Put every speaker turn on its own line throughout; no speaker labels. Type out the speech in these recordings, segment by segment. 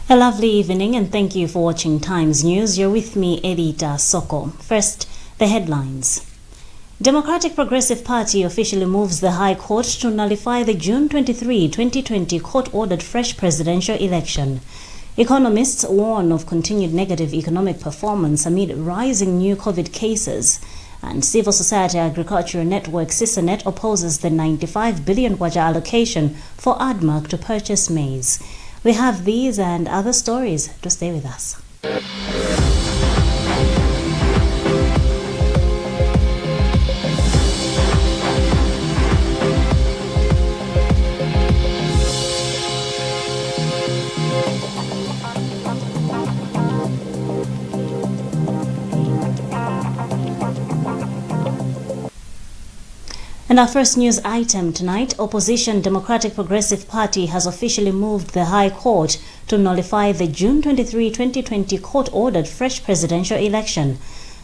A lovely evening and thank you for watching Times News. You're with me, Edita Soko. First, the headlines. Democratic Progressive Party officially moves the High Court to nullify the June 23, 2020 court-ordered fresh presidential election. Economists warn of continued negative economic performance amid rising new COVID cases. And Civil Society Agricultural Network CISANET opposes the 95 billion kwacha allocation for ADMAC to purchase maize. We have these and other stories to stay with us. And our first news item tonight, opposition Democratic Progressive Party has officially moved the High Court to nullify the June 23, 2020 court-ordered fresh presidential election.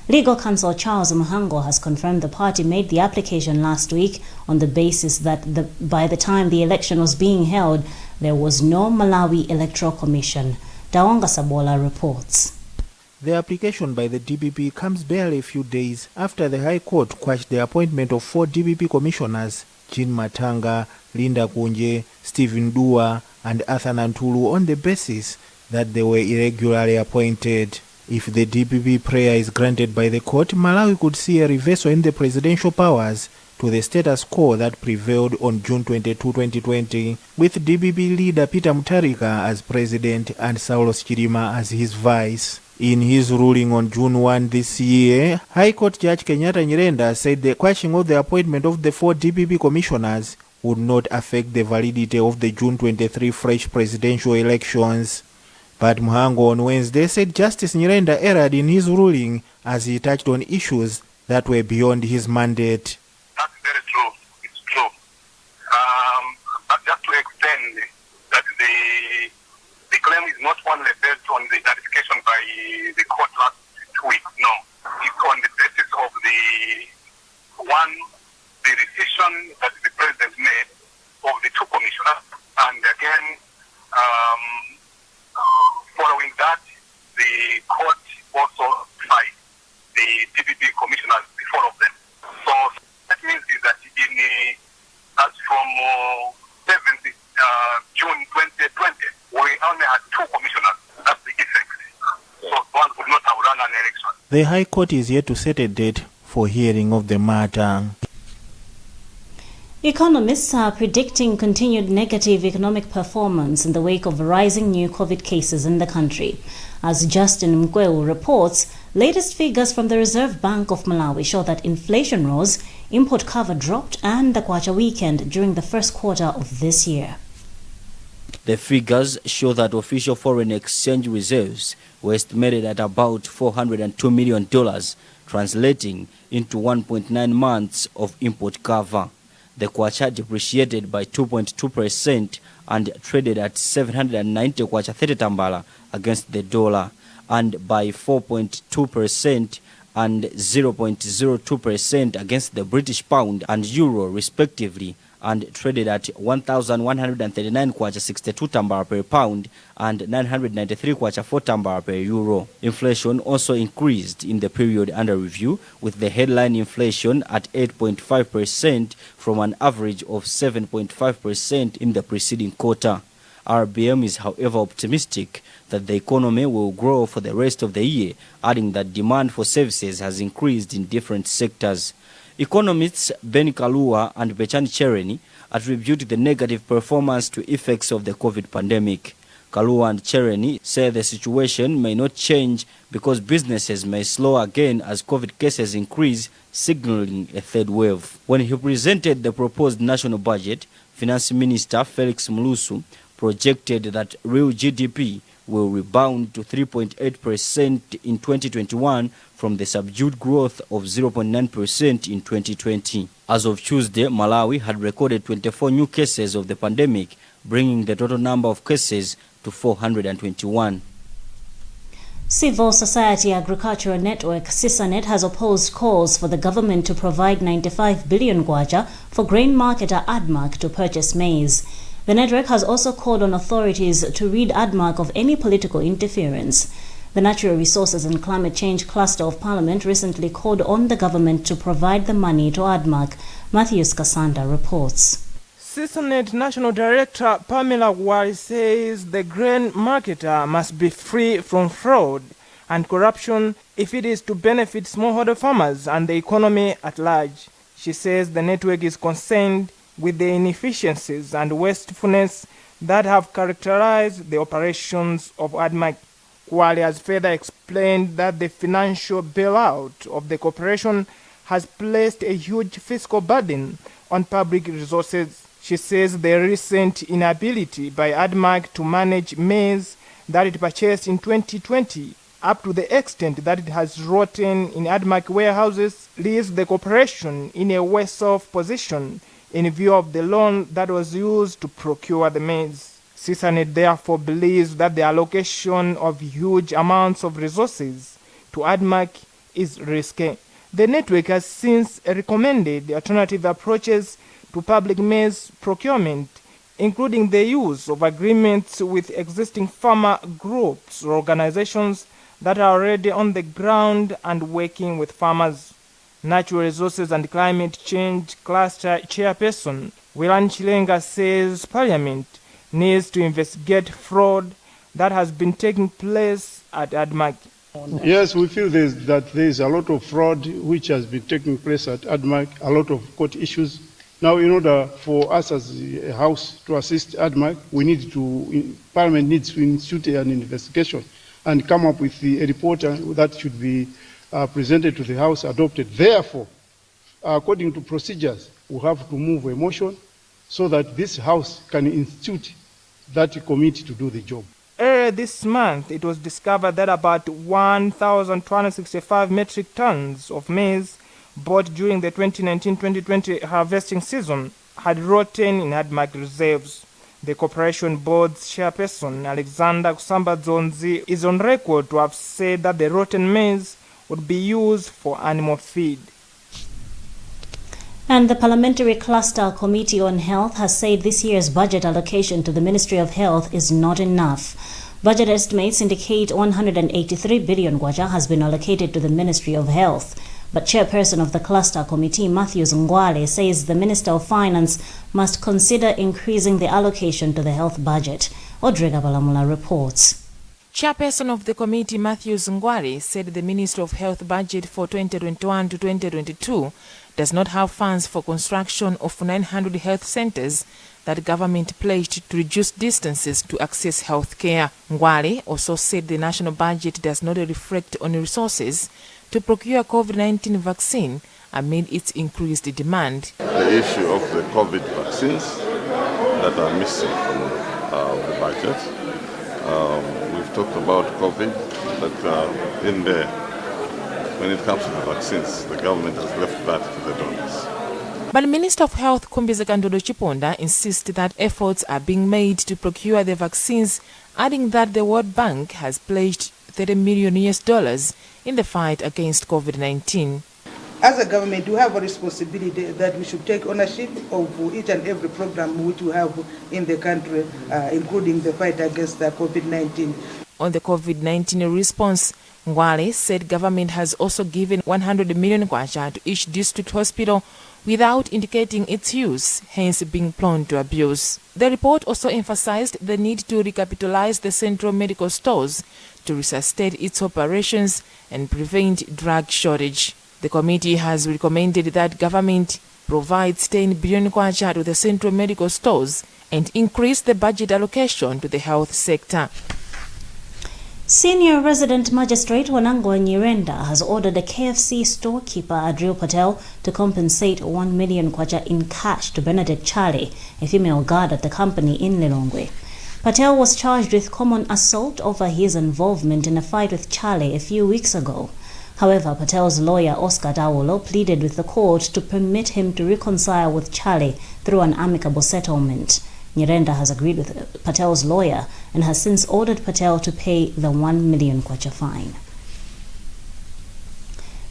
Legal counsel Charles Muhango has confirmed the party made the application last week on the basis that by the time the election was being held, there was no Malawi Electoral Commission. Dawanga Sabola reports.
The application by the DPP comes barely a few days after the High Court quashed the appointment of 4 DPP commissioners, Jean Matanga, Linda Kunje, Stephen Dua, and Arthur Nantulu, on the basis that they were irregularly appointed. If the DPP prayer is granted by the court, Malawi could see a reversal in the presidential powers to the status quo that prevailed on June 22, 2020, with DPP leader Peter Mutharika as president and Saulos Chilima as his vice. In his ruling on June 1 this year, High Court Judge Kenyatta Nyirenda said the quashing of the appointment of the 4 DPP commissioners would not affect the validity of the June 23 fresh presidential elections. But Muhango on Wednesday said Justice Nyirenda erred in his ruling as he touched on issues that were beyond his mandate.
That's very true. It's true. But just to extend that the claim is not only based on the clarification by the court last 2 weeks. No. It's on the basis of the decision that the president made of the 2 commissioners. And again, following that, the court also tried the DPP commissioners, the 4 of them. So that means is that as from 7th June 2020, we only had 2 commissioners. That's the effect. So one would not have run an election.
The High Court is yet to set a date for hearing of the matter.
Economists are predicting continued negative economic performance in the wake of rising new COVID cases in the country. As Justin Mkweu reports, latest figures from the Reserve Bank of Malawi show that inflation rose, import cover dropped, and the kwacha weakened during the first quarter of this year.
The figures show that official foreign exchange reserves were estimated at about $402 million, translating into 1.9 months of import cover. The kwacha depreciated by 2.2% and traded at 790 kwacha 30 tambala against the dollar, and by 4.2% and 0.02% against the British pound and euro respectively, and traded at 1,139 kwacha 62 tambara per pound and 993 kwacha 4 tambara per euro. Inflation also increased in the period under review, with the headline inflation at 8.5% from an average of 7.5% in the preceding quarter. RBM is however optimistic that the economy will grow for the rest of the year, adding that demand for services has increased in different sectors. Economists Ben Kalua and Bechani Chereni attribute the negative performance to effects of the COVID pandemic. Kalua and Chereni say the situation may not change because businesses may slow again as COVID cases increase, signaling a third wave. When he presented the proposed national budget, Finance Minister Felix Mulusu projected that real GDP will rebound to 3.8% in 2021 from the subdued growth of 0.9% in 2020. As of Tuesday, Malawi had recorded 24 new cases of the pandemic, bringing the total number of cases to 421.
Civil Society Agricultural Network CISANET has opposed calls for the government to provide 95 billion kwacha for grain marketer ADMAC to purchase maize. The network has also called on authorities to rid ADMAC of any political interference. The Natural Resources and Climate Change Cluster of Parliament recently called on the government to provide the money to ADMAC. Matthews Kasanda reports.
CISONET National Director Pamela Wari says the grain marketer must be free from fraud and corruption if it is to benefit smallholder farmers and the economy at large. She says the network is concerned with the inefficiencies and wastefulness that have characterized the operations of ADMAC. Wari has further explained that the financial bailout of the corporation has placed a huge fiscal burden on public resources. She says the recent inability by ADMAC to manage maize that it purchased in 2020 up to the extent that it has rotten in ADMAC warehouses leaves the corporation in a worse-off position in view of the loan that was used to procure the maize. CISONET therefore believes that the allocation of huge amounts of resources to ADMAC is risky. The network has since recommended alternative approaches to public maize procurement, including the use of agreements with existing farmer groups or organizations that are already on the ground and working with farmers. Natural Resources and Climate Change Cluster Chairperson Wilan Chilenga says Parliament needs to investigate fraud that has been taking place at ADMAC.
Yes, we feel that there is a lot of fraud which has been taking place at ADMAC, a lot of court issues. Now, in order for us as a house to assist ADMAC, Parliament needs to institute an investigation and come up with a report that should be presented to the House, adopted. Therefore, according to procedures, we have to move a motion so that this House can institute that committee to do the job.
Earlier this month, it was discovered that about 1,265 metric tons of maize bought during the 2019-2020 harvesting season had rotten in ADMAC reserves. The corporation board's chairperson, Alexander Kusamba-Dzonzi, is on record to have said that the rotten maize would be used for animal feed.
And the Parliamentary Cluster Committee on Health has said this year's budget allocation to the Ministry of Health is not enough. Budget estimates indicate 183 billion kwacha has been allocated to the Ministry of Health. But chairperson of the Cluster Committee, Matthews Ngwale, says the Minister of Finance must consider increasing the allocation to the health budget. Odrega Balamula reports.
Chairperson of the committee, Matthews Ngwale, said the Ministry of Health budget for 2021 to 2022 does not have funds for construction of 900 health centers that government pledged to reduce distances to access health care. Ngwale also said the national budget does not reflect on resources to procure COVID-19 vaccine amid its increased demand.
The issue of the COVID vaccines that are missing from the budget. We've talked about COVID, but in there, when it comes to the vaccines, the government has left that to the donors.
But Minister of Health Kumbisa Kandodo Chiponda insists that efforts are being made to procure the vaccines, adding that the World Bank has pledged $30 million in the fight against COVID-19.
As a government, we have a responsibility that we should take ownership of each and every program which we have in the country, including the fight against COVID-19.
On the COVID-19 response, Ngwale said government has also given 100 million kwacha to each district hospital without indicating its use, hence being prone to abuse. The report also emphasized the need to recapitalize the central medical stores to resuscitate its operations and prevent drug shortage. The committee has recommended that government provides 10 billion kwacha to the central medical stores and increase the budget allocation to the health sector.
Senior resident magistrate Wanangwa Nyirenda has ordered a KFC storekeeper Adriel Patel to compensate 1 million kwacha in cash to Bernadette Charlie, a female guard at the company in Lilongwe. Patel was charged with common assault over his involvement in a fight with Charlie a few weeks ago. However, Patel's lawyer Oscar Dawolo pleaded with the court to permit him to reconcile with Charlie through an amicable settlement. Nyirenda has agreed with Patel's lawyer and has since ordered Patel to pay the 1 million kwacha fine.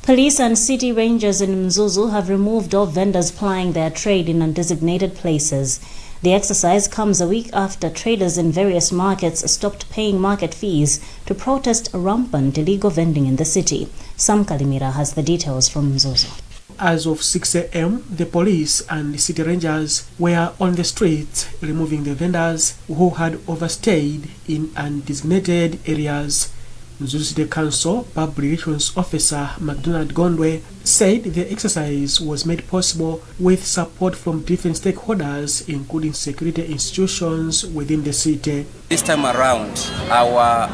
Police and city rangers in Mzuzu have removed all vendors plying their trade in undesignated places. The exercise comes a week after traders in various markets stopped paying market fees to protest rampant illegal vending in the city. Sam Kalimira has the details from Mzuzu.
As of 6 a.m., the police and the city rangers were on the streets removing the vendors who had overstayed in undesignated areas. Mzuzu City Council Public Relations Officer McDonald Gondwe said the exercise was made possible with support from different stakeholders, including security institutions within the city.
This time around, our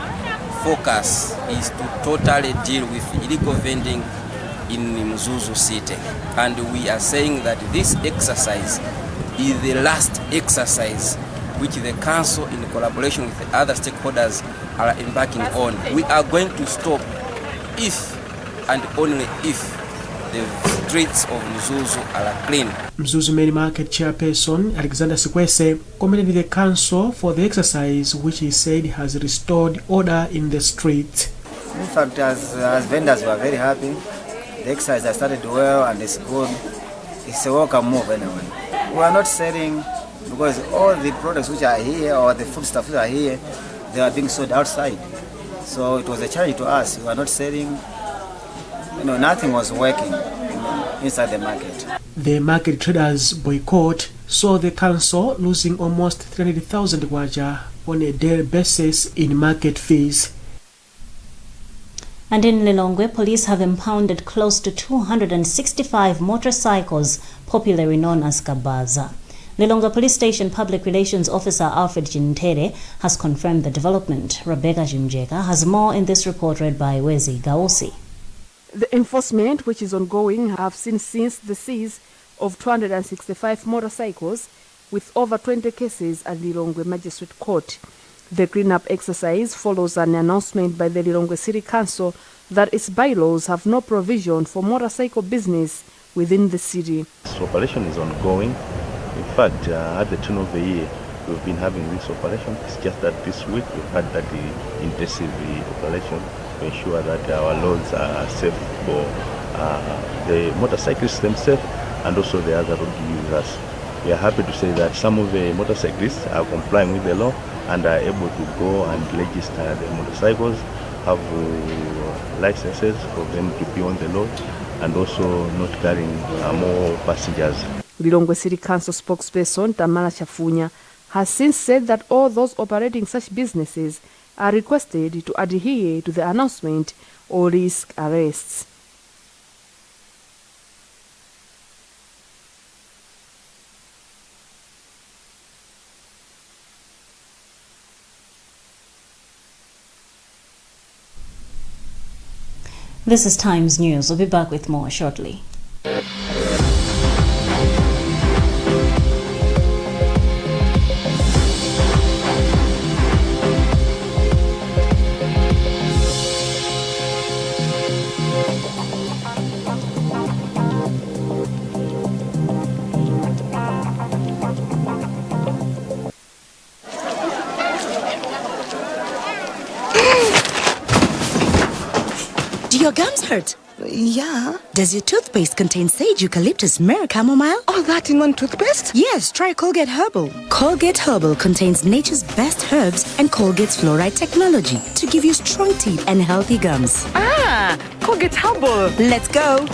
focus is to totally deal with illegal vending in Mzuzu City. And we are saying that this exercise is the last exercise which the council in collaboration with the other stakeholders are embarking on. We are going to stop if and only if the streets of Mzuzu are clean.
Mzuzu Main Market Chairperson Alexander Sikwese commended the council for the exercise, which he said has restored order in the streets.
In fact, as vendors, we are very happy. The exercise has started well and it's good. It's a welcome move anyway. We are not selling because all the products which are here or the foodstuffs which are here, they are being sold outside. So it was a challenge to us. We are not selling, nothing was working inside the market.
The market traders boycott saw the council losing almost 300,000 kwacha on a daily basis in market fees.
And in Lilongwe, police have impounded close to 265 motorcycles, popularly known as kabaza. Lilongwe Police Station Public Relations Officer Alfred Jintere has confirmed the development. Rebecca Jimjeka has more in this report read by Wezi Gausi.
The enforcement, which is ongoing, have seen since the seize of 265 motorcycles with over 20 cases at Lilongwe Magistrate Court. The clean-up exercise follows an announcement by the Lilongwe City Council that its bylaws have no provision for motorcycle business within the city.
This operation is ongoing. In fact, at the turn of the year, we've been having this operation. It's just that this week we've had that intensive operation to ensure that our roads are safe for the motorcyclists themselves and also the other road users. We are happy to say that some of the motorcyclists are complying with the law and are able to go and register the motorcycles, have licenses for them to be on the road and also not carrying more passengers.
Lilongwe City Council spokesperson Tamara Chafunya has since said that all those operating such businesses are requested to adhere to the announcement or risk arrests.
This is Times News. We'll be back with more shortly.
Do your gums hurt? Yeah. Does your toothpaste contain sage, eucalyptus, myrrh, chamomile? All that in one toothpaste? Yes, try Colgate Herbal. Colgate Herbal contains nature's best herbs and Colgate's fluoride technology to give you strong teeth and healthy gums. Ah, Colgate Herbal. Let's go.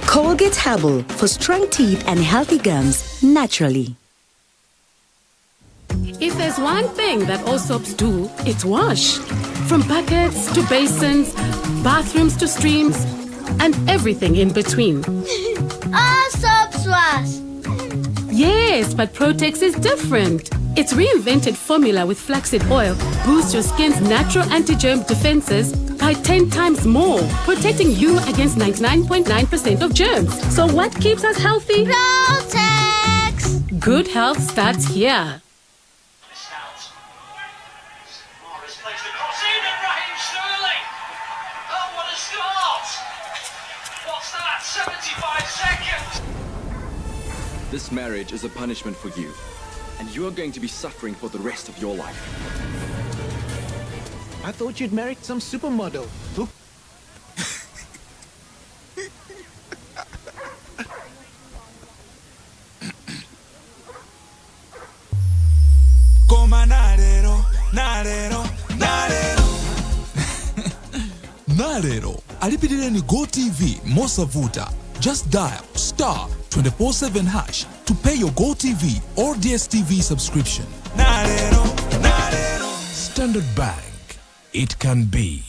Colgate Herbal for strong teeth and healthy gums naturally.
If there's one thing that all soaps do, it's wash. From buckets to basins, bathrooms to streams, and everything in between.
All soaps wash.
Yes, but Protex is different. Its reinvented formula with flaxseed oil boosts your skin's natural anti-germ defenses by 10 times more, protecting you against 99.9% of germs. So what keeps us healthy?
Protex!
Good health starts here.
This marriage is a punishment for you, and you are going to be suffering for the rest of your life.
I thought you'd married some supermodel. Who?
Nalero, alipitireni GoTV mosavuta. Just dial *247# to pay your GoTV or DSTV subscription. Standard Bank. It can be.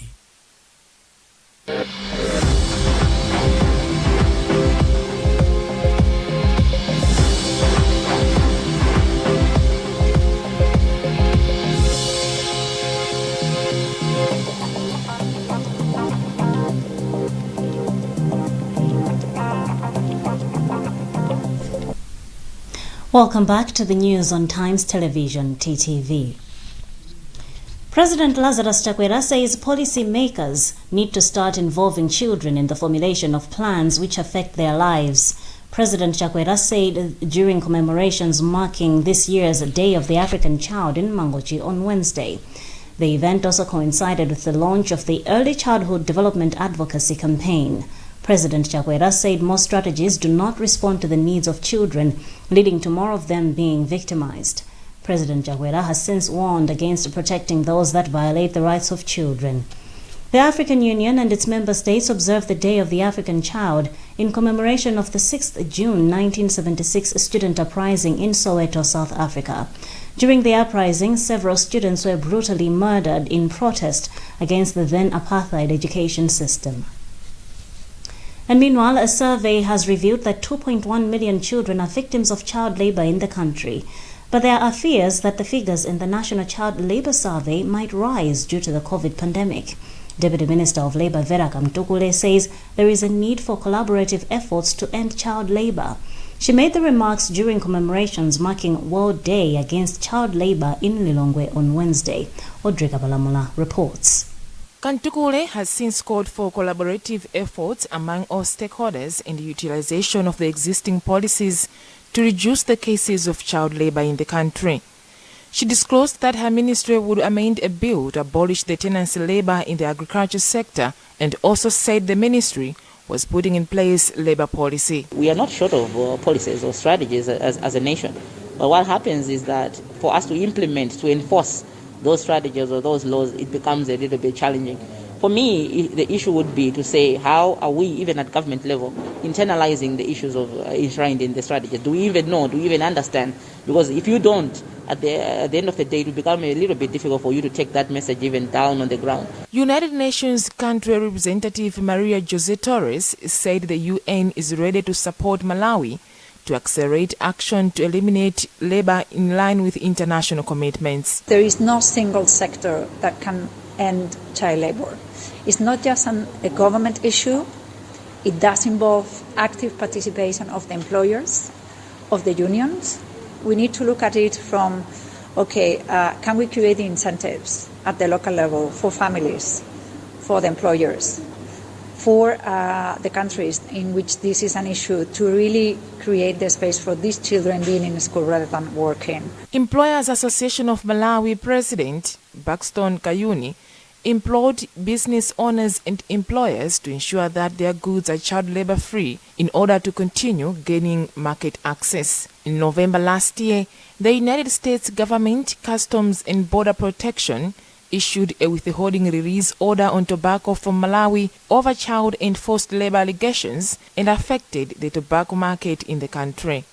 Welcome back to the news on Times Television, TTV. President Lazarus Chakwera says policy makers need to start involving children in the formulation of plans which affect their lives. President Chakwera said during commemorations marking this year's Day of the African Child in Mangochi on Wednesday. The event also coincided with the launch of the Early Childhood Development Advocacy Campaign. President Chakwera said most strategies do not respond to the needs of children, leading to more of them being victimized. President Chakwera has since warned against protecting those that violate the rights of children. The African Union and its member states observe the Day of the African Child in commemoration of the 6th June 1976 student uprising in Soweto, South Africa. During the uprising, several students were brutally murdered in protest against the then apartheid education system. And meanwhile, a survey has revealed that 2.1 million children are victims of child labor in the country. But there are fears that the figures in the National Child Labor Survey might rise due to the COVID pandemic. Deputy Minister of Labor Vera Kamtukule says there is a need for collaborative efforts to end child labor. She made the remarks during commemorations marking World Day Against Child Labor in Lilongwe on Wednesday. Audrey Kabalamula reports.
Kantukule has since called for collaborative efforts among all stakeholders in the utilization of the existing policies to reduce the cases of child labor in the country. She disclosed that her ministry would amend a bill to abolish the tenancy labor in the agriculture sector and also said the ministry was putting in place labor policy.
We are not short of policies or strategies as a nation. But what happens is that for us to implement, to enforce those strategies or those laws, it becomes a little bit challenging. For me, the issue would be to say, how are we, even at government level, internalizing the issues of enshrined in the strategies? Do we even know? Do we even understand? Because if you don't, at the end of the day, it will become a little bit difficult for you to take that message even down on the ground.
United Nations Country Representative Maria Jose Torres said the UN is ready to support Malawi to accelerate action to eliminate labor in line with international commitments.
There is no single sector that can end child labor. It's not just a government issue. It does involve active participation of the employers, of the unions. We need to look at it from, can we create incentives at the local level for families, for the employers, for the countries in which this is an issue, to really create the space for these children being in school rather than working.
Employers Association of Malawi President Buxton Kayuni implored business owners and employers to ensure that their goods are child labor free in order to continue gaining market access. In November last year, the United States Government, Customs and Border Protection issued a withholding release order on tobacco from Malawi over child and forced labor allegations and affected the tobacco market in the country.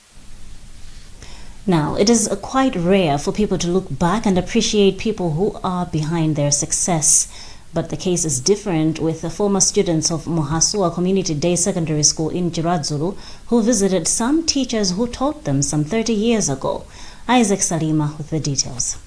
Now, it is quite rare for people to look back and appreciate people who are behind their success. But the case is different with the former students of Mohasua Community Day Secondary School in Chiradzulu who visited some teachers who taught them some 30 years ago. Isaac Salima with the details.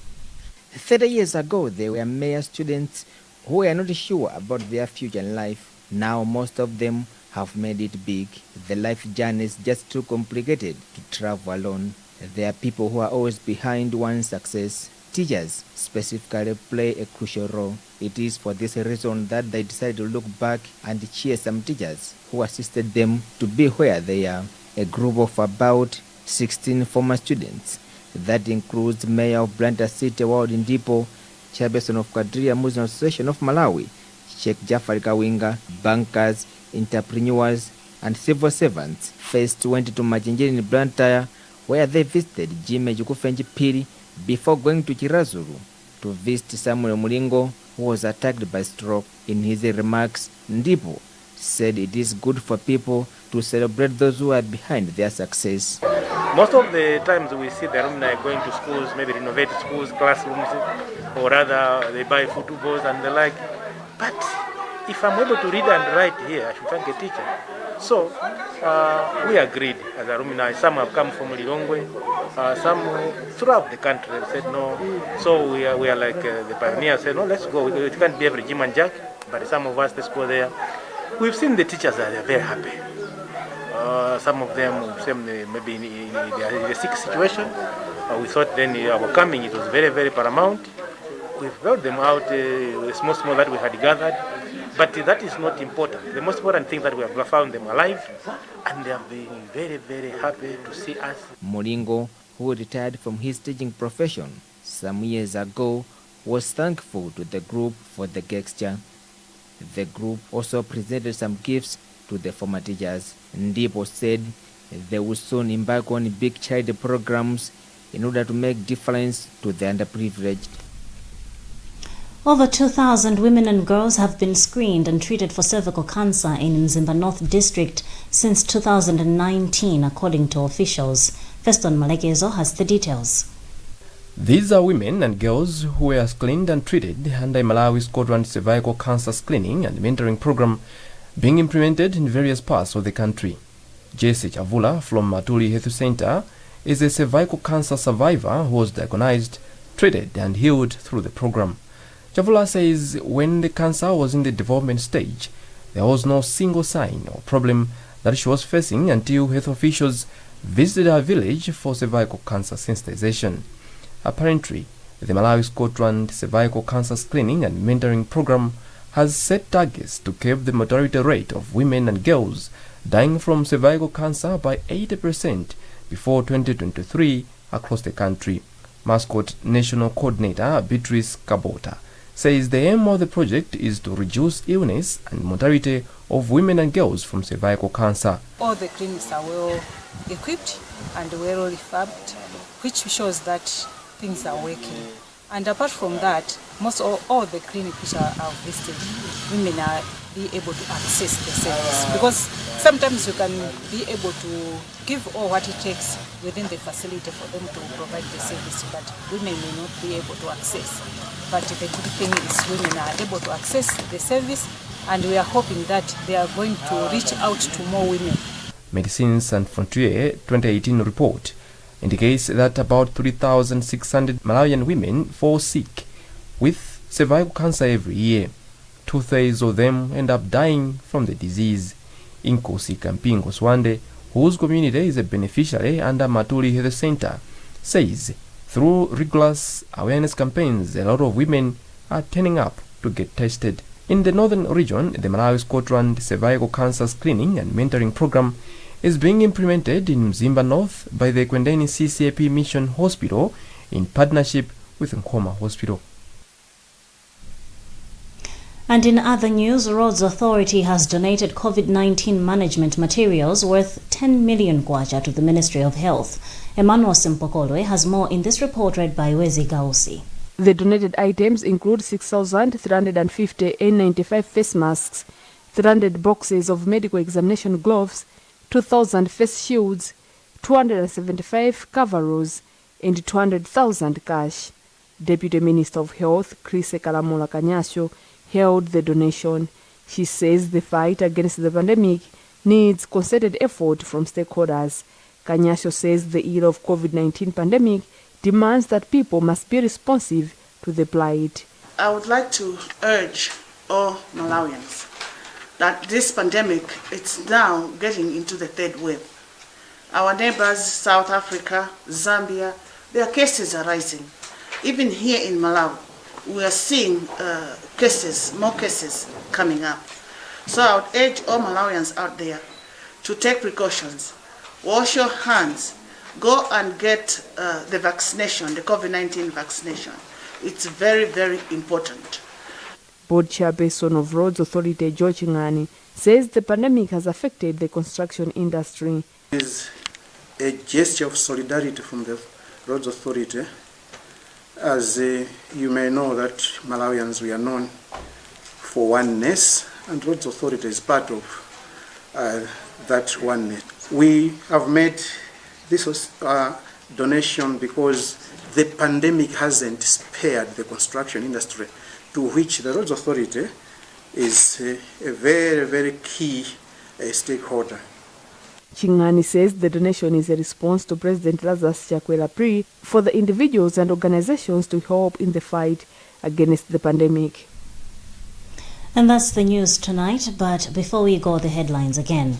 30 years ago, they were mere students who were not sure about their future in life. Now, most of them have made it big. The life journey is just too complicated to travel alone. There are people who are always behind one's success. Teachers specifically play a crucial role. It is for this reason that they decided to look back and cheer some teachers who assisted them to be where they are. A group of about 16 former students. That includes Mayor of Blantyre City, Ward Ndipo, Chairperson of Quadria Muslim Association of Malawi, Sheikh Jafar Kawinga, bankers, entrepreneurs, and civil servants first went to Majinjiri in Blantyre, where they visited Jime Jukufenji Piri before going to Chirazulu to visit Samuel Mulingo, who was attacked by stroke. In his remarks, Ndipo said it is good for people to celebrate those who are behind their success.
Most of the times we see the alumni going to schools, maybe renovate schools, classrooms, or rather they buy footballs and the like. But if I'm able to read and write here, I should thank a teacher. So we agreed as alumni. Some have come from Lilongwe, some throughout the country said no. So we are like the pioneers said, no, let's go. It can't be every Jim and Jack, but some of us, let's go there. We've seen the teachers are very happy. Some of them maybe in a sick situation. We thought then our coming, it was very, very paramount. We've brought them out, small that we had gathered. But that is not important. The most important thing that we have found them alive, and they have been very, very happy to see us.
Moringo, who retired from his teaching profession some years ago, was thankful to the group for the gesture. The group also presented some gifts to the former teachers. Ndipo said they will soon embark on big child programs in order to make difference to the underprivileged.
Over 2,000 women and girls have been screened and treated for cervical cancer in Mzimba North District since 2019, according to officials. Feston Malekezo has the details.
These are women and girls who were screened and treated under Malawi's Scotland cervical cancer screening and mentoring program being implemented in various parts of the country. Jesse Chavula from Matuli Health Center is a cervical cancer survivor who was diagnosed, treated and healed through the program. Chavula says when the cancer was in the development stage, there was no single sign or problem that she was facing until health officials visited her village for cervical cancer sensitization. Apparently, the Malawi Scotland cervical cancer screening and mentoring program has set targets to curb the mortality rate of women and girls dying from cervical cancer by 80% before 2023 across the country. Mascot National Coordinator Beatrice Kabota says the aim of the project is to reduce illness and mortality of women and girls from cervical cancer.
All the clinics are well equipped and well refurbished, which shows that things are working. And apart from that, most of all the clinics which are listed, women are be able to access the service, because sometimes you can be able to give all what it takes within the facility for them to provide the service, but women may not be able to access. But the good thing is women are able to access the service, and we are hoping that they are going to reach out to more women.
Medicines Sans Frontières 2018 report indicates that about 3,600 Malawian women fall sick with cervical cancer every year. 2/3 of them end up dying from the disease. Inkosi Kampingo Swande, whose community is a beneficiary under Matuli Health Center, says through rigorous awareness campaigns, a lot of women are turning up to get tested. In the northern region, the Malawi Scotland cervical cancer screening and mentoring program is being implemented in Mzimba North by the Kwendeni CCAP Mission Hospital in partnership with Nkhoma Hospital.
And in other news, Roads Authority has donated COVID-19 management materials worth 10 million kwacha to the Ministry of Health. Emmanuel Simpokolwe has more in this report read by Wezi Gausi.
The donated items include 6,350 N95 face masks, 300 boxes of medical examination gloves, 2,000 face shields, 275 coveralls, and 200,000 cash. Deputy Minister of Health, Chris Kalamola Kanyasho, held the donation. She says the fight against the pandemic needs concerted effort from stakeholders. Kanyasho says the era of COVID-19 pandemic demands that people must be responsive to the plight.
I would like to urge all Malawians that this pandemic, it's now getting into the third wave. Our neighbors, South Africa, Zambia, their cases are rising. Even here in Malawi, we are seeing more cases coming up. So I would urge all Malawians out there to take precautions, wash your hands, go and get the vaccination, the COVID-19 vaccination. It's very, very important.
Board chairperson of Roads Authority, George Nkhani, says the pandemic has affected the construction industry.
It is a gesture of solidarity from the Roads Authority
As you may know that Malawians, we are known for oneness, and Rhodes Authority is part of that oneness. We have made this donation because the pandemic hasn't spared the construction industry, to which the Roads Authority is a very, very key stakeholder.
Nkhani says the donation is a response to President Lazarus Chakwera plea for the individuals and organizations to help in the fight against the pandemic.
And that's the news tonight, but before we go, the headlines again.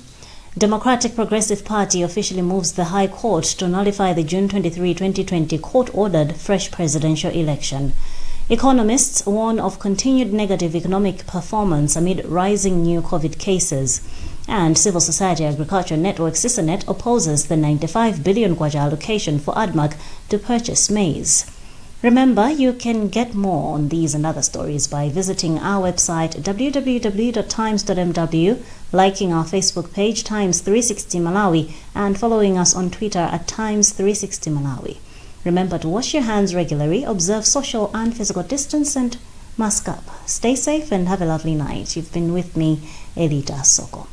Democratic Progressive Party officially moves the High Court to nullify the June 23, 2020 court-ordered fresh presidential election. Economists warn of continued negative economic performance amid rising new COVID cases. And Civil Society Agriculture Network CISANET opposes the 95 billion kwacha allocation for ADMAC to purchase maize. Remember, you can get more on these and other stories by visiting our website www.times.mw, liking our Facebook page Times 360 Malawi, and following us on Twitter at Times 360 Malawi. Remember to wash your hands regularly, observe social and physical distance, and mask up. Stay safe and have a lovely night. You've been with me, Elita Soko.